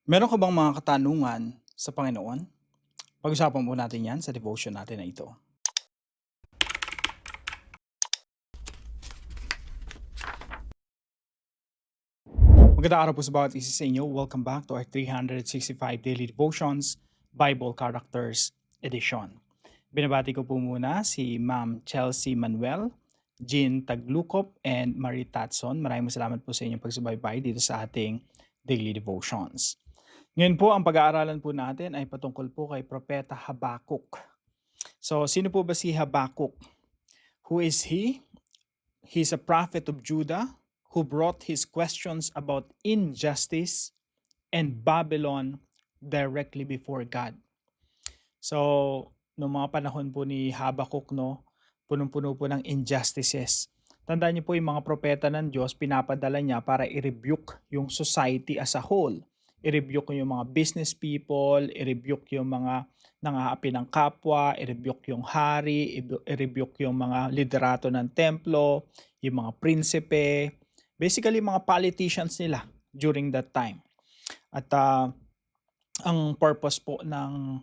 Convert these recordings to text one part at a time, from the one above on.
Meron ka bang mga katanungan sa Panginoon? Pag-usapan po natin 'yan sa devotion natin na ito. Magandang araw po sa bawat isa sa inyo. Welcome back to our 365 Daily Devotions Bible Characters Edition. Binabati ko po muna si Ma'am Chelsea Manuel, Jean Taglukop, and Marie Tatson. Maraming salamat po sa inyong pagsubaybay dito sa ating Daily Devotions. Ngayon po, ang pag-aaralan po natin ay patungkol po kay Propeta Habakuk. So, sino po ba si Habakuk? Who is he? He's a prophet of Judah who brought his questions about injustice and Babylon directly before God. So, noong mga panahon po ni Habakuk, no, punong-puno po ng injustices. Tandaan niyo po yung mga propeta ng Diyos, pinapadala niya para i-rebuke yung society as a whole. I-rebuke yung mga business people, i-rebuke yung mga nangaapi ng kapwa, i-rebuke yung hari, i-rebuke yung mga liderato ng templo, yung mga prinsipe, basically mga politicians nila during that time. At ang purpose po ng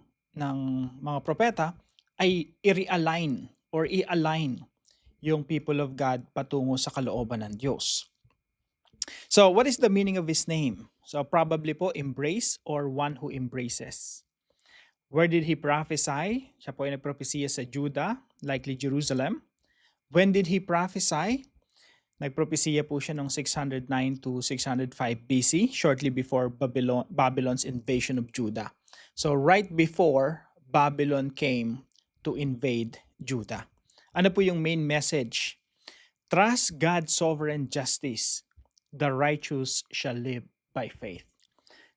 mga propeta ay i-realign or i-align yung people of God patungo sa kalooban ng Diyos. So, what is the meaning of his name? So, probably po embrace or one who embraces. Where did he prophesy? Siya po ay nagpropesiya sa Judah, likely Jerusalem. When did he prophesy? Nagpropesiya po siya noong 609 to 605 BC, shortly before Babylon's invasion of Judah. So right before Babylon came to invade Judah. Ano po yung main message? Trust God's sovereign justice. The righteous shall live by faith.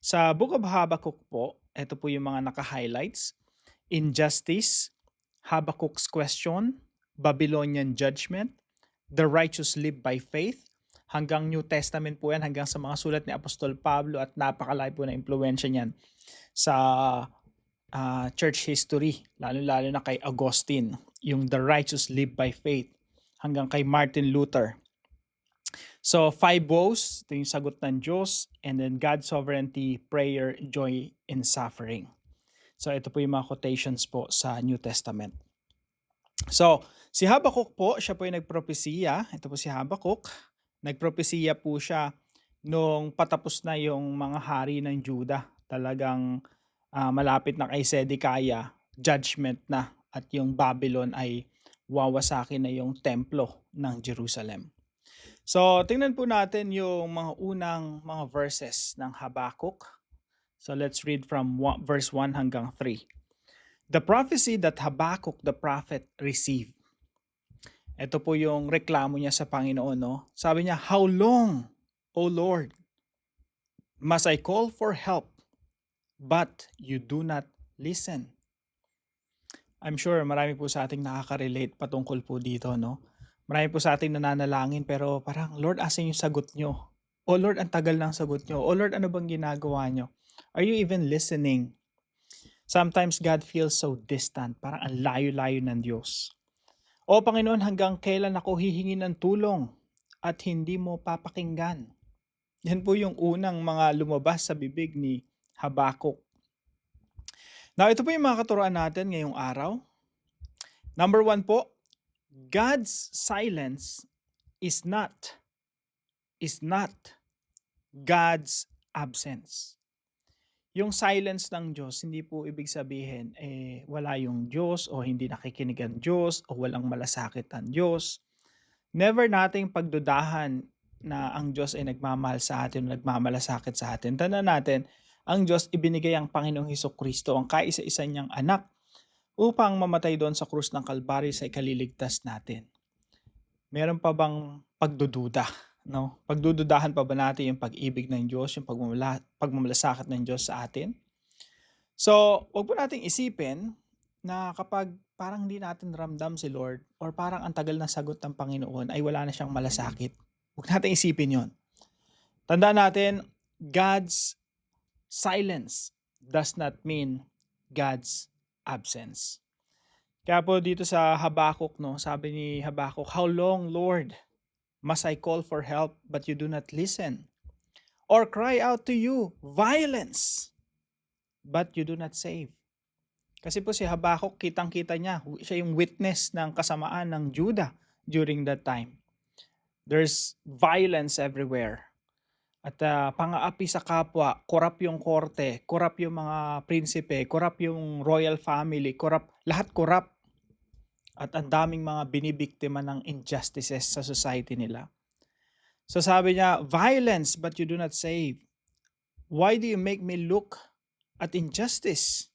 Sa Book of Habakkuk po, ito po yung mga naka-highlights. Injustice, Habakkuk's question, Babylonian judgment, the righteous live by faith, hanggang New Testament po yan, hanggang sa mga sulat ni Apostol Pablo at napakalaki po na impluwensya niyan sa church history, lalo-lalo na kay Augustine, yung the righteous live by faith, hanggang kay Martin Luther. So, 5 woes, ito yung sagot ng Diyos, and then God's sovereignty, prayer, joy, and suffering. So, ito po yung mga quotations po sa New Testament. So, si Habakuk po, siya po yung nagpropesiya. Ito po si Habakuk. Nagpropesiya po siya nung patapos na yung mga hari ng Judah. Talagang malapit na kay Zedekiah, judgment na. At yung Babylon ay wawasakin na yung templo ng Jerusalem. So, tingnan po natin yung mga unang mga verses ng Habakuk. So, let's read from verse 1 hanggang 3. The prophecy that Habakkuk the prophet received. Ito po yung reklamo niya sa Panginoon, no? Sabi niya, "How long, O Lord, must I call for help, but you do not listen?" I'm sure marami po sa ating nakaka-relate patungkol po dito, no? Marami po sa ating nananalangin pero parang, "Lord, asan yung sagot niyo? O Lord, ang tagal ng sagot niyo. O Lord, ano bang ginagawa niyo? Are you even listening?" Sometimes God feels so distant, parang ang layo-layo ng Diyos. O Panginoon, hanggang kailan ako hihingi ng tulong at hindi mo papakinggan? Yan po yung unang mga lumabas sa bibig ni Habakuk. Now, ito po yung mga katuruan natin ngayong araw. Number 1 po, God's silence is not God's absence. Yung silence ng Diyos, hindi po ibig sabihin, wala yung Diyos o hindi nakikinig ang Diyos o walang malasakit ang Diyos. Never nating pagdudahan na ang Diyos ay nagmamahal sa atin o nagmamalasakit sa atin. Tandaan natin, ang Diyos ibinigay ang Panginoong Hesukristo, ang kaisa-isa niyang anak, upang mamatay doon sa krus ng Kalbaryo sa ikaliligtas natin. Meron pa bang pagdududa? No? Pagdududahan pa ba natin yung pag-ibig ng Diyos, yung pagmamalasakit ng Diyos sa atin? So, wag po nating isipin na kapag parang hindi natin ramdam si Lord or parang ang tagal ng sagot ng Panginoon ay wala na siyang malasakit. Huwag natin isipin yon. Tandaan natin, God's silence does not mean God's absence. Kaya po dito sa Habakuk, no, sabi ni Habakuk, "How long, Lord, must I call for help but you do not listen? or cry out to you violence, but you do not save. Kasi po si Habakuk, kitang-kita niya, siya yung witness ng kasamaan ng Judah during that time. There's violence everywhere. At pang-aapi sa kapwa, korap yung korte, korap yung mga prinsipe, korap yung royal family, korap, lahat korap. At ang daming mga binibiktima ng injustices sa society nila. So sabi niya, violence but you do not save. Why do you make me look at injustice?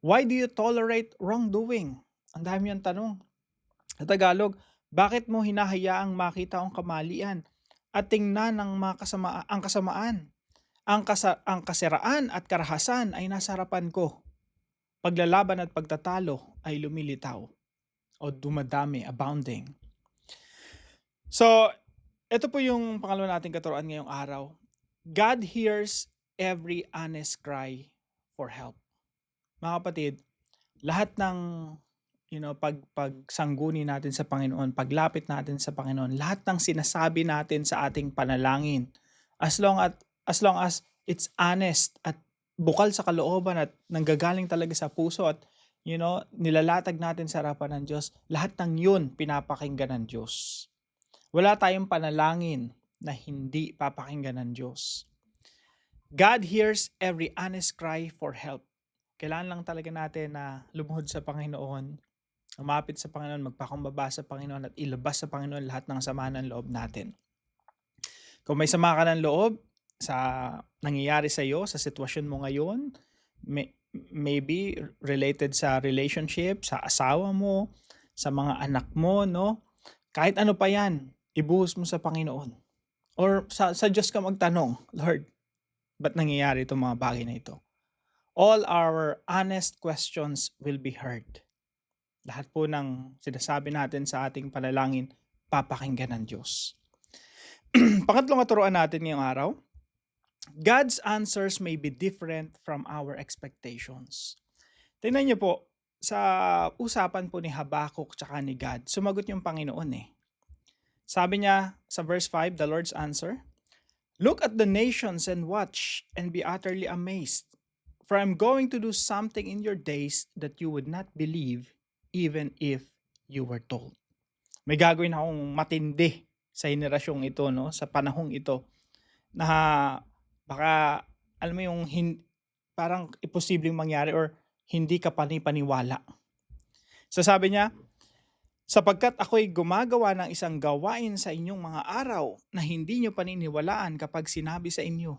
Why do you tolerate wrongdoing? Ang dami yung tanong. Sa Tagalog, bakit mo hinahayaang makita ang kamalian at tingnan ng mga ang kasamaan? Ang kasiraan at karahasan ay nasa harapan ko. Paglalaban at pagtatalo ay lumilitaw o dumadami, abounding. So, ito po yung pangalawa nating katuruan ngayong araw. God hears every honest cry for help. Mga kapatid, lahat ng pagsangguni natin sa Panginoon, paglapit natin sa Panginoon, lahat ng sinasabi natin sa ating panalangin, as long as it's honest at bukal sa kalooban at nanggagaling talaga sa puso at nilalatag natin sa harapan ng Diyos, lahat ng yun pinapakinggan ng Diyos. Wala tayong panalangin na hindi papakinggan ng Diyos. God hears every honest cry for help. Kailangan lang talaga natin na lumuhod sa Panginoon, umapit sa Panginoon, magpakumbaba sa Panginoon at ilabas sa Panginoon lahat ng sama ng loob natin. Kung may sama ka ng loob sa nangyayari sa iyo, sa sitwasyon mo ngayon, maybe related sa relationship, sa asawa mo, sa mga anak mo, no? Kahit ano pa yan, ibuhos mo sa Panginoon. Or sa Diyos ka magtanong, Lord, ba't nangyayari itong mga bagay na ito? All our honest questions will be heard. Lahat po ng sinasabi natin sa ating panalangin, papakinggan ng Diyos. Pangatlong katuruan natin ngayong araw, God's answers may be different from our expectations. Tingnan niyo po, sa usapan po ni Habakuk tsaka ni God, sumagot yung Panginoon eh. Sabi niya sa verse 5, the Lord's answer, look at the nations and watch and be utterly amazed. For I'm going to do something in your days that you would not believe even if you were told. May gagawin akong matindi sa henerasyong ito, no? Sa panahong ito, na baka, alam mo yung parang imposibleng mangyari or hindi ka panipaniwala. So sabi niya, sapagkat ako'y gumagawa ng isang gawain sa inyong mga araw na hindi nyo paniniwalaan kapag sinabi sa inyo.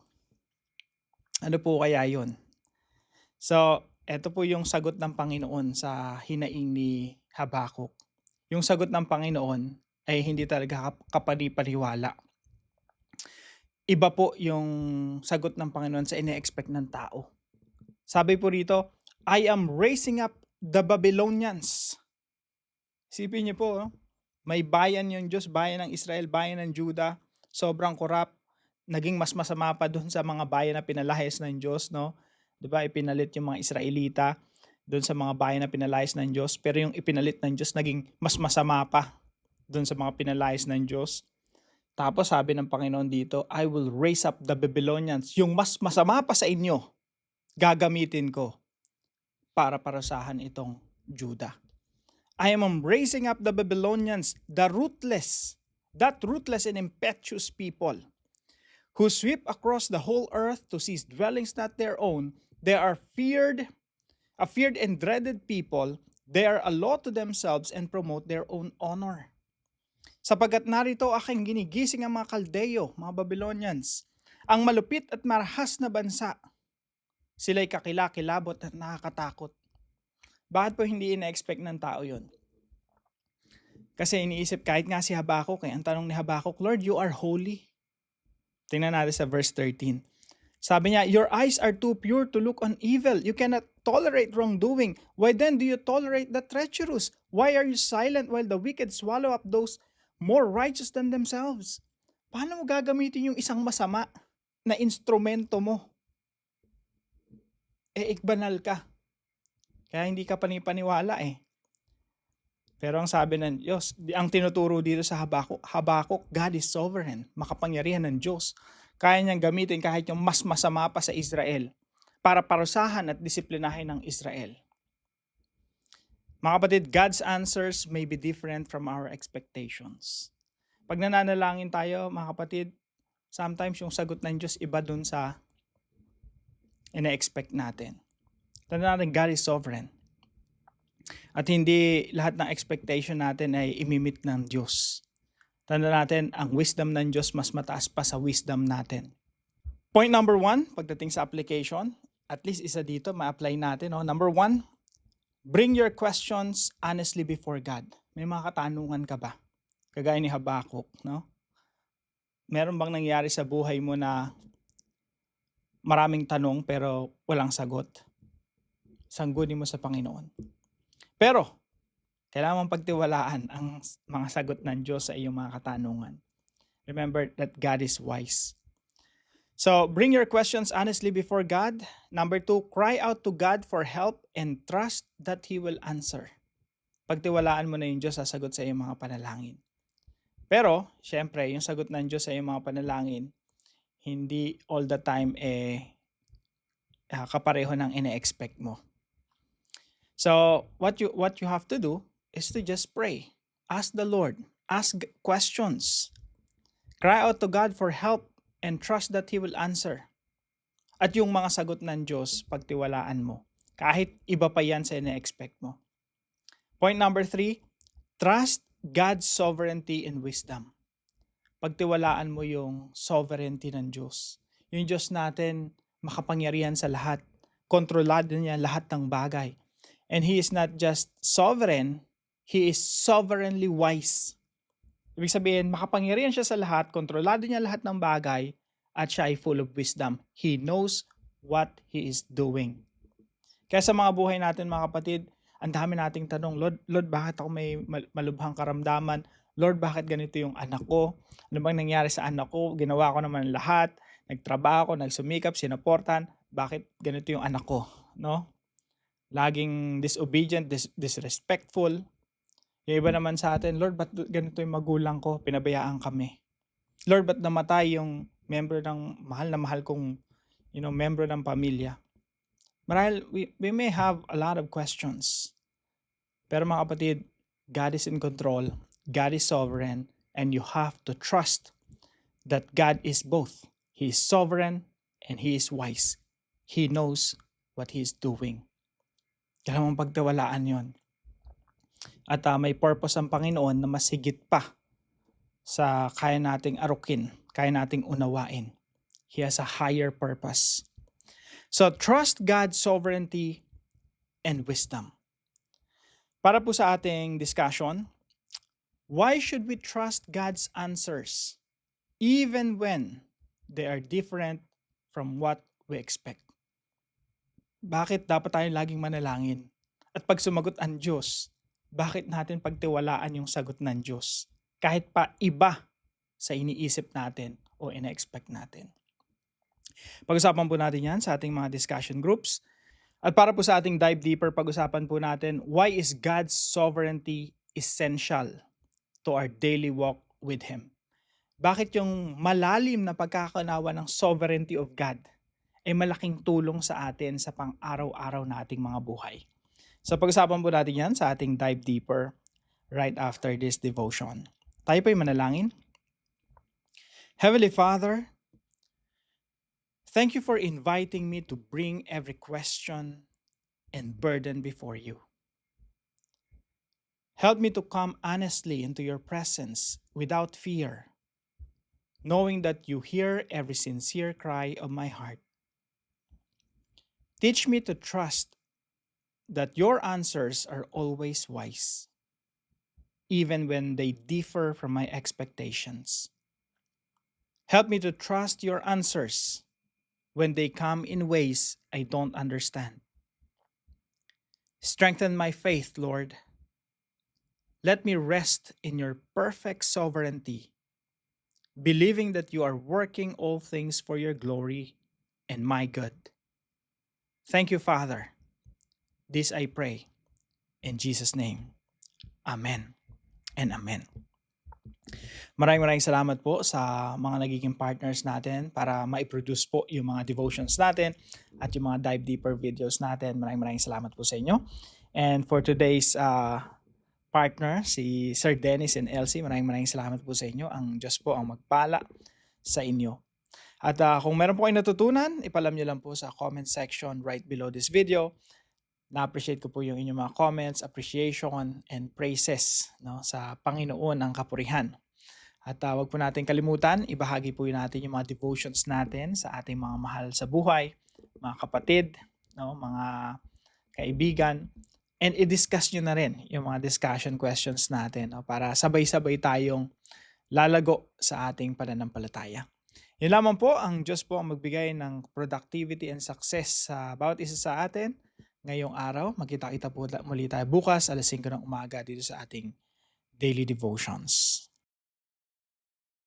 Ano po kaya yon? So, eto po yung sagot ng Panginoon sa hinaing ni Habakuk. Yung sagot ng Panginoon ay hindi talaga kapanipaniwala. Iba po yung sagot ng Panginoon sa ine-expect ng tao. Sabi po rito, I am raising up the Babylonians. Isipin niyo po, may bayan yung Diyos, bayan ng Israel, bayan ng Judah, sobrang korap, naging mas masama pa doon sa mga bayan na pinalayas ng Diyos, no? Diba, ipinalit yung mga Israelita doon sa mga bayan na pinalayas ng Diyos, pero yung ipinalit ng Diyos naging mas masama pa doon sa mga pinalayas ng Diyos. Tapos sabi ng Panginoon dito, I will raise up the Babylonians, yung mas masama pa sa inyo, gagamitin ko para parasahan itong Judah. I am raising up the Babylonians, that ruthless and impetuous people, who sweep across the whole earth to seize dwellings not their own. They are a feared and dreaded people. They are a law to themselves and promote their own honor. Sapagkat narito aking ginigising ang mga Kaldeo, mga Babylonians, ang malupit at marahas na bansa. Sila'y kakilakilabot at nakakatakot. Bakit po hindi ina-expect ng tao yun? Kasi iniisip kahit nga si Habakuk, ang tanong ni Habakuk, Lord, you are holy. Tingnan natin sa verse 13. Sabi niya, your eyes are too pure to look on evil. You cannot tolerate wrongdoing. Why then do you tolerate the treacherous? Why are you silent while the wicked swallow up those more righteous than themselves? Paano mo gagamitin yung isang masama na instrumento mo? Ikbanal ka. Kaya hindi ka panipaniwala eh. Pero ang sabi ng Diyos, ang tinuturo dito sa Habakuk, God is sovereign, makapangyarihan ng Diyos. Kaya niyang gamitin kahit yung mas masama pa sa Israel para parusahan at disiplinahin ng Israel. Mga kapatid, God's answers may be different from our expectations. Pag nananalangin tayo, mga kapatid, sometimes yung sagot ng Diyos iba dun sa ina-expect natin. Tandaan natin, God is sovereign. At hindi lahat ng expectation natin ay imimit ng Diyos. Tandaan natin, ang wisdom ng Diyos mas mataas pa sa wisdom natin. Point number 1, pagdating sa application, at least isa dito, ma-apply natin. No? Number 1, bring your questions honestly before God. May mga katanungan ka ba? Kagaya ni Habakuk, no? Meron bang nangyari sa buhay mo na maraming tanong pero walang sagot? Sanggunin mo sa Panginoon. Pero, kailangan mong pagtiwalaan ang mga sagot ng Diyos sa iyong mga katanungan. Remember that God is wise. So, bring your questions honestly before God. Number 2, cry out to God for help and trust that He will answer. Pagtiwalaan mo na yung Diyos sasagot sa iyong mga panalangin. Pero, syempre, yung sagot ng Diyos sa iyong mga panalangin, hindi all the time kapareho ng ine-expect mo. So, what you have to do is to just pray. Ask the Lord. Ask questions. Cry out to God for help and trust that He will answer. At yung mga sagot ng Diyos, pagtiwalaan mo. Kahit iba pa yan sa ine-expect mo. Point number 3, trust God's sovereignty and wisdom. Pagtiwalaan mo yung sovereignty ng Diyos. Yung Diyos natin, makapangyarihan sa lahat. Kontrolado niya lahat ng bagay. And He is not just sovereign, He is sovereignly wise. Ibig sabihin, makapangyarihan siya sa lahat, kontrolado niya lahat ng bagay, at siya ay full of wisdom. He knows what He is doing. Kaya sa mga buhay natin, mga kapatid, ang dami nating tanong, Lord, bakit ako may malubhang karamdaman? Lord, bakit ganito yung anak ko? Ano bang nangyari sa anak ko? Ginawa ko naman lahat. Nagtrabaho ko, nagsumikap, sinaportan. Bakit ganito yung anak ko? No? Laging disobedient, disrespectful. Yung iba naman sa atin, Lord, ba't ganito yung magulang ko? Pinabayaan kami. Lord, ba't namatay yung member ng mahal na mahal kong member ng pamilya? Marahil, we may have a lot of questions. Pero mga kapatid, God is in control, God is sovereign, and you have to trust that God is both. He is sovereign and He is wise. He knows what He is doing. Kailangan mong pagtiwalaan yon. At may purpose ang Panginoon na mas higit pa sa kaya nating arukin, kaya nating unawain. He has a higher purpose. So, trust God's sovereignty and wisdom. Para po sa ating discussion, why should we trust God's answers even when they are different from what we expect? Bakit dapat tayo laging manalangin? At pag sumagot ang Diyos, bakit natin pagtiwalaan yung sagot ng Diyos? Kahit pa iba sa iniisip natin o ina-expect natin. Pag-usapan po natin yan sa ating mga discussion groups. At para po sa ating dive deeper, pag-usapan po natin, why is God's sovereignty essential to our daily walk with Him? Bakit yung malalim na pagkakaunawa ng sovereignty of God ay malaking tulong sa atin sa pang-araw-araw nating mga buhay? So pag-usapan po natin yan sa ating dive deeper right after this devotion. Tayo po'y manalangin. Heavenly Father, thank you for inviting me to bring every question and burden before you. Help me to come honestly into your presence without fear, knowing that you hear every sincere cry of my heart. Teach me to trust that your answers are always wise, even when they differ from my expectations. Help me to trust your answers when they come in ways I don't understand. Strengthen my faith, Lord. Let me rest in your perfect sovereignty, believing that you are working all things for your glory and my good. Thank you, Father. This I pray in Jesus' name. Amen and amen. Maraming salamat po sa mga nagiging partners natin para mai-produce po yung mga devotions natin at yung mga dive deeper videos natin. Maraming salamat po sa inyo. And for today's partner, si Sir Dennis and Elsie, maraming salamat po sa inyo. Ang Diyos po ang magpala sa inyo. At kung meron po kayong natutunan, ipalam nyo lang po sa comment section right below this video. Na-appreciate ko po yung inyong mga comments, appreciation, and praises, no, sa Panginoon ang kapurihan. At wag po natin kalimutan, ibahagi po natin yung mga devotions natin sa ating mga mahal sa buhay, mga kapatid, no, mga kaibigan, and i-discuss nyo na rin yung mga discussion questions natin, no, para sabay-sabay tayong lalago sa ating pananampalataya. Yun lamang po, ang Diyos po ang magbigay ng productivity and success sa bawat isa sa atin ngayong araw. Magkita-kita po muli tayo bukas, 5:00 ng umaga dito sa ating Daily Devotions.